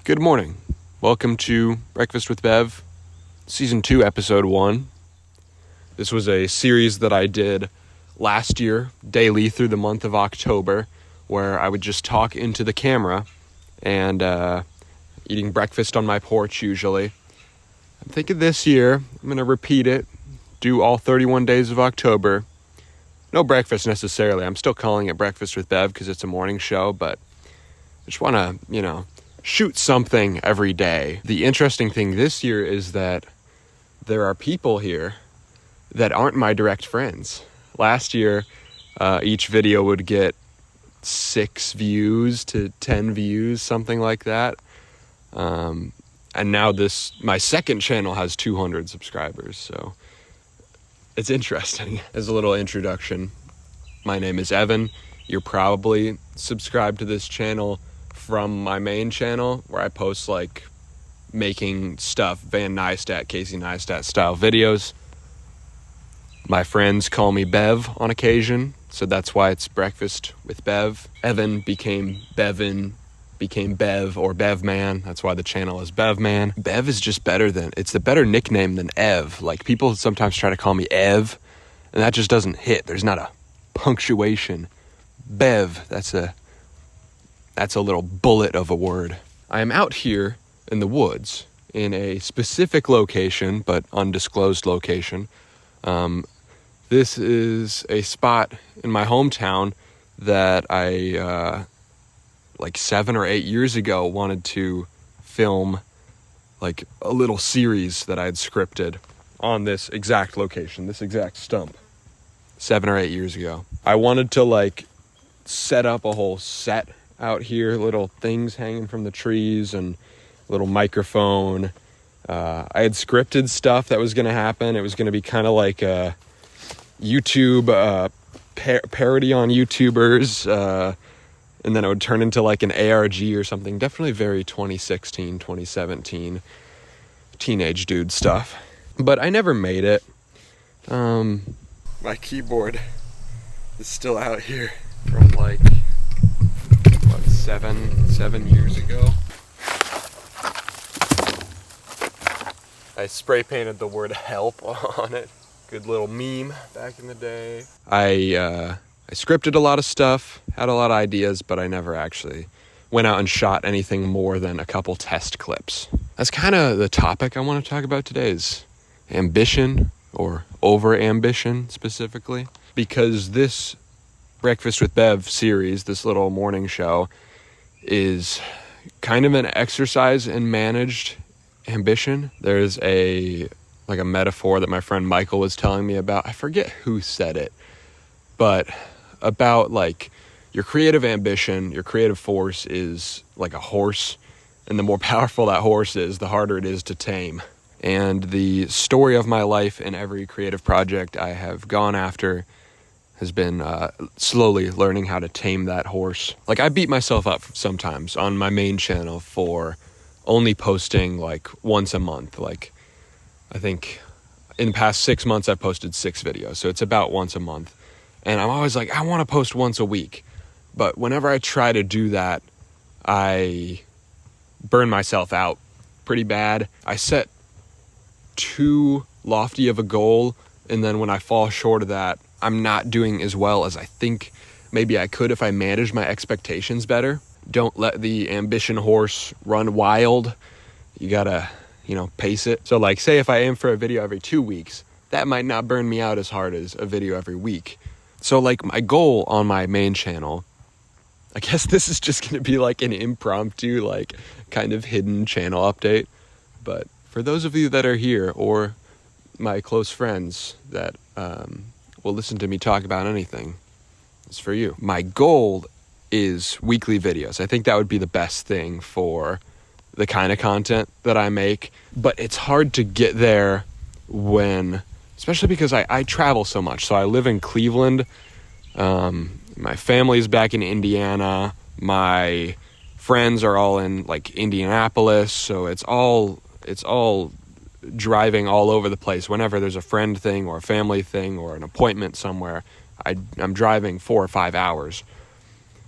Good morning. Welcome to Breakfast with Bev, Season 2, Episode 1. This was a series that I did last year, daily through the month of October, where I would just talk into the camera and eating breakfast on my porch usually. I'm thinking this year, I'm going to repeat it, do all 31 days of October. No breakfast necessarily. I'm still calling it Breakfast with Bev because it's a morning show, but I just want to, shoot something every day. The interesting thing this year is that there are people here that aren't my direct friends. Last year, each video would get 6 views to 10 views, something like that. And now my second channel has 200 subscribers, so it's interesting. As a little introduction, my name is Evan. You're probably subscribed to this channel from my main channel where I post making stuff, Van Neistat, Casey Neistat style videos. My friends call me Bev on occasion, so that's why it's Breakfast with Bev. Evan became Bevin, became Bev or Bev Man. That's why the channel is Bev Man. Bev is just it's the better nickname than Ev. People sometimes try to call me Ev, and that just doesn't hit. There's not a punctuation. Bev, that's a little bullet of a word. I am out here in the woods in a specific location, but undisclosed location. This is a spot in my hometown that I, 7 or 8 years ago, wanted to film a little series that I had scripted on this exact location, this exact stump, 7 or 8 years ago. I wanted to set up a whole set out here, little things hanging from the trees and little microphone. I had scripted stuff that was going to happen. It was going to be kind of like a YouTube parody on YouTubers, and then it would turn into an ARG or something. Definitely very 2016, 2017 teenage dude stuff. But I never made it. My keyboard is still out here from 7 years ago. I spray painted the word help on it. Good little meme back in the day. I scripted a lot of stuff, had a lot of ideas, but I never actually went out and shot anything more than a couple test clips. That's kind of the topic I want to talk about today, is ambition, or over-ambition specifically. Because this Breakfast with Bev series, this little morning show, is kind of an exercise in managed ambition. There's a metaphor that my friend Michael was telling me about. I forget who said it, but about your creative ambition, your creative force is like a horse, and the more powerful that horse is, the harder it is to tame. And the story of my life in every creative project I have gone after has been slowly learning how to tame that horse. I beat myself up sometimes on my main channel for only posting once a month. I think in the past 6 months I've posted 6 videos, so it's about once a month. And I'm always I want to post once a week. But whenever I try to do that, I burn myself out pretty bad. I set too lofty of a goal, and then when I fall short of that, I'm not doing as well as I think maybe I could if I managed my expectations better. Don't let the ambition horse run wild. You gotta, pace it. So say if I aim for a video every 2 weeks, that might not burn me out as hard as a video every week. So my goal on my main channel, I guess this is just gonna be an impromptu, kind of hidden channel update. But for those of you that are here, or my close friends that will listen to me talk about anything, it's for you. My goal is weekly videos. I think that would be the best thing for the kind of content that I make, but it's hard to get there especially because I travel so much. So I live in Cleveland. My family's back in Indiana. My friends are all in Indianapolis. So it's all driving all over the place. Whenever there's a friend thing or a family thing or an appointment somewhere, I'm driving 4 or 5 hours.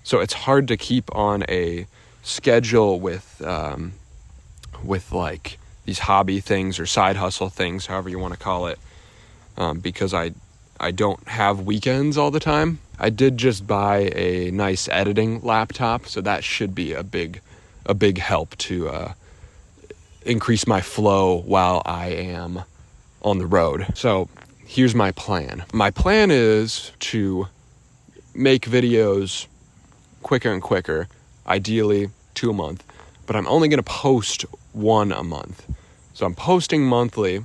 So it's hard to keep on a schedule with with like these hobby things or side hustle things, however you want to call it, because I don't have weekends all the time. I did just buy a nice editing laptop, so that should be a big help to increase my flow while I am on the road. So here's my plan. My plan is to make videos quicker and quicker, ideally 2 a month, but I'm only going to post 1 a month. So I'm posting monthly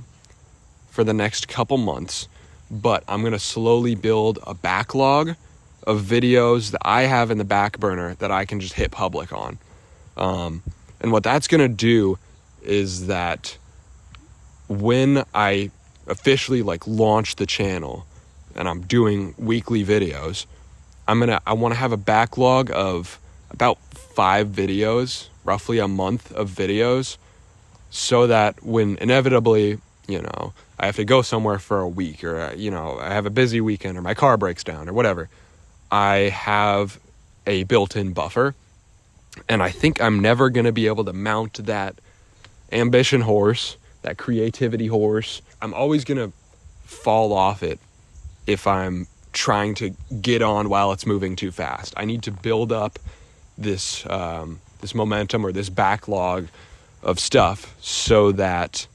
for the next couple months, but I'm going to slowly build a backlog of videos that I have in the back burner that I can just hit public on. And what that's going to do is that when I officially like launch the channel and I'm doing weekly videos, I want to have a backlog of about 5 videos, roughly a month of videos, so that when inevitably, I have to go somewhere for a week, or, I have a busy weekend, or my car breaks down or whatever, I have a built-in buffer. And I think I'm never going to be able to mount that ambition horse, that creativity horse. I'm always going to fall off it if I'm trying to get on while it's moving too fast. I need to build up this momentum or this backlog of stuff so that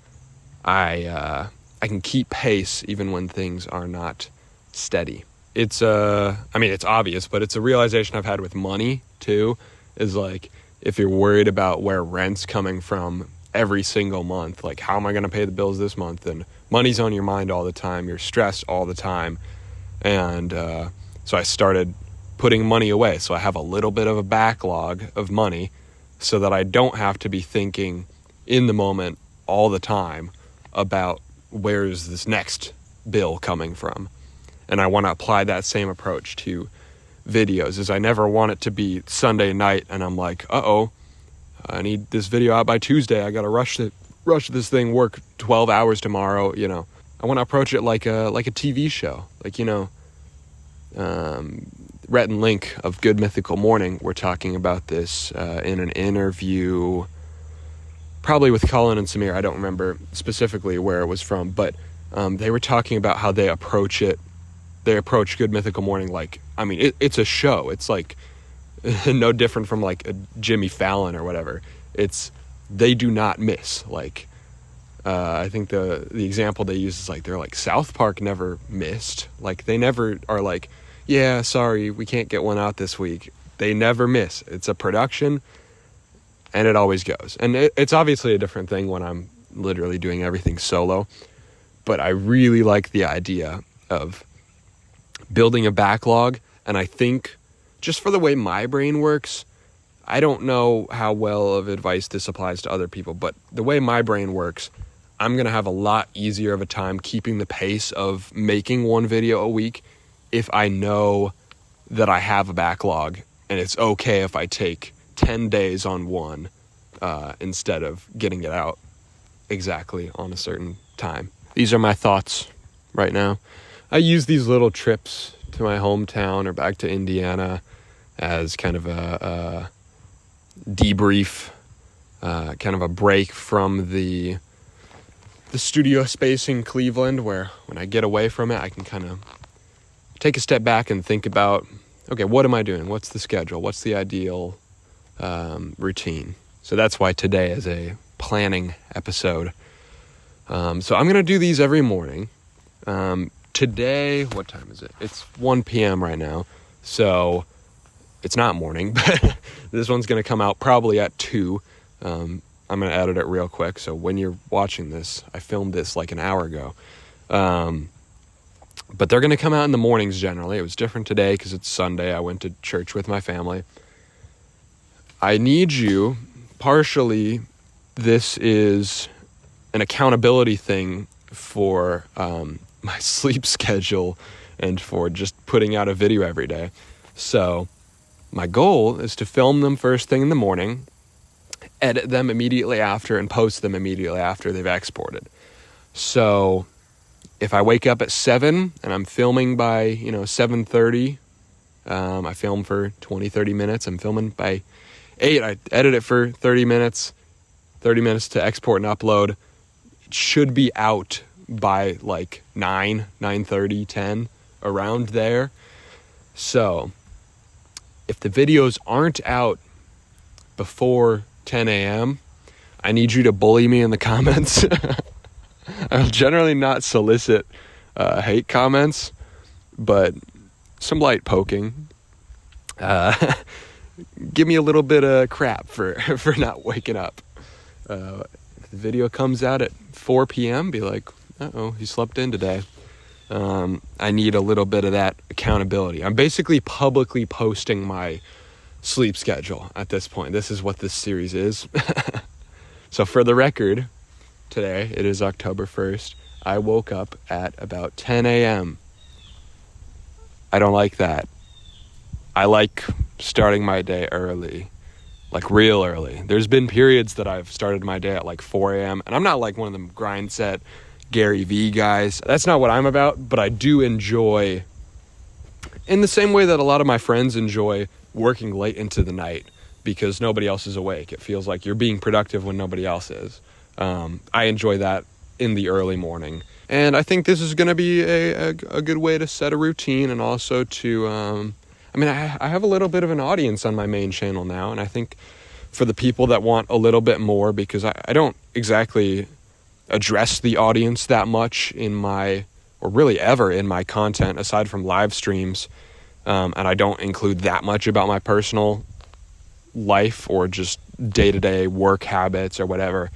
I can keep pace even when things are not steady. It's obvious, but it's a realization I've had with money too, is like, if you're worried about where rent's coming from every single month, like, how am I going to pay the bills this month? And money's on your mind all the time. You're stressed all the time. And so I started putting money away. So I have a little bit of a backlog of money so that I don't have to be thinking in the moment all the time about where's this next bill coming from. And I want to apply that same approach to videos, is I never want it to be Sunday night and I'm like, I need this video out by Tuesday. I got to rush this thing, work 12 hours tomorrow. I want to approach it like a TV show. Like, Rhett and Link of Good Mythical Morning were talking about this in an interview, probably with Colin and Samir. I don't remember specifically where it was from, but they were talking about how they approach Good Mythical Morning like, it's a show. It's like no different from like a Jimmy Fallon or whatever. They do not miss. Like, I think the example they use is like, they're like, South Park never missed. Like, they never are like, yeah, sorry, we can't get one out this week. They never miss. It's a production and it always goes. And it's obviously a different thing when I'm literally doing everything solo, but I really like the idea of building a backlog. And I think, just for the way my brain works, I don't know how well of advice this applies to other people, but the way my brain works, I'm going to have a lot easier of a time keeping the pace of making one video a week if I know that I have a backlog and it's okay if I take 10 days on one instead of getting it out exactly on a certain time. These are my thoughts right now. I use these little trips to my hometown or back to Indiana as kind of a debrief, kind of a break from the studio space in Cleveland, where when I get away from it, I can kind of take a step back and think about, okay, what am I doing? What's the schedule? What's the ideal routine? So that's why today is a planning episode. So I'm going to do these every morning. Today, what time is it? It's 1 p.m. right now, so it's not morning, but this one's going to come out probably at 2. I'm going to edit it real quick, so when you're watching this, I filmed this like an hour ago. But they're going to come out in the mornings generally. It was different today because it's Sunday. I went to church with my family. I need you, partially, this is an accountability thing for my sleep schedule and for just putting out a video every day. So my goal is to film them first thing in the morning, edit them immediately after, and post them immediately after they've exported. So if I wake up at 7 and I'm filming by 7:30, I film for 20-30 minutes. I'm filming by 8. I edit it for 30 minutes. 30 minutes to export and upload. It should be out by like 9:30, 10, around there. So if the videos aren't out before 10 a.m., I need you to bully me in the comments. I'll generally not solicit hate comments, but some light poking. Give me a little bit of crap for not waking up. If the video comes out at 4 p.m., be like, uh-oh, he slept in today. I need a little bit of that accountability. I'm basically publicly posting my sleep schedule at this point. This is what this series is. So for the record, today, it is October 1st. I woke up at about 10 a.m. I don't like that. I like starting my day early, like real early. There's been periods that I've started my day at like 4 a.m. And I'm not like one of them grind set Gary V guys. That's not what I'm about, but I do enjoy, in the same way that a lot of my friends enjoy working late into the night because nobody else is awake. It feels like you're being productive when nobody else is. I enjoy that in the early morning. And I think this is going to be a good way to set a routine, and also to, I have a little bit of an audience on my main channel now, and I think for the people that want a little bit more, because I don't exactly address the audience that much in my, or really ever in my content, aside from live streams, and I don't include that much about my personal life or just day-to-day work habits or whatever.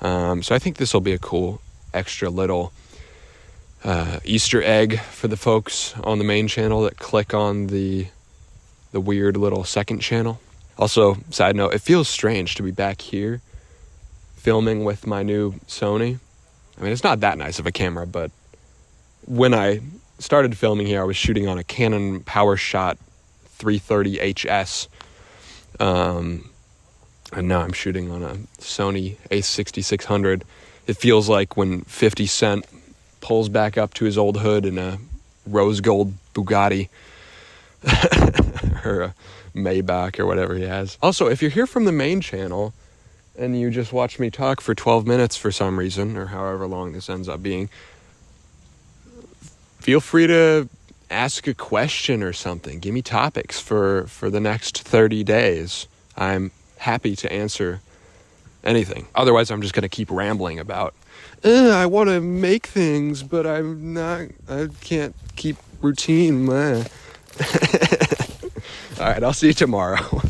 So I think this will be a cool extra little Easter egg for the folks on the main channel that click on the weird little second channel. Also, side note, it feels strange to be back here filming with my new Sony. I mean, it's not that nice of a camera, but when I started filming here, I was shooting on a Canon PowerShot 330 HS. And now I'm shooting on a Sony a6600. It feels like when 50 Cent pulls back up to his old hood in a rose gold Bugatti or a Maybach or whatever he has. Also, if you're here from the main channel and you just watch me talk for 12 minutes for some reason, or however long this ends up being, feel free to ask a question or something. Give me topics for the next 30 days. I'm happy to answer anything. Otherwise, I'm just going to keep rambling about, I want to make things, but I can't keep routine. All right, I'll see you tomorrow.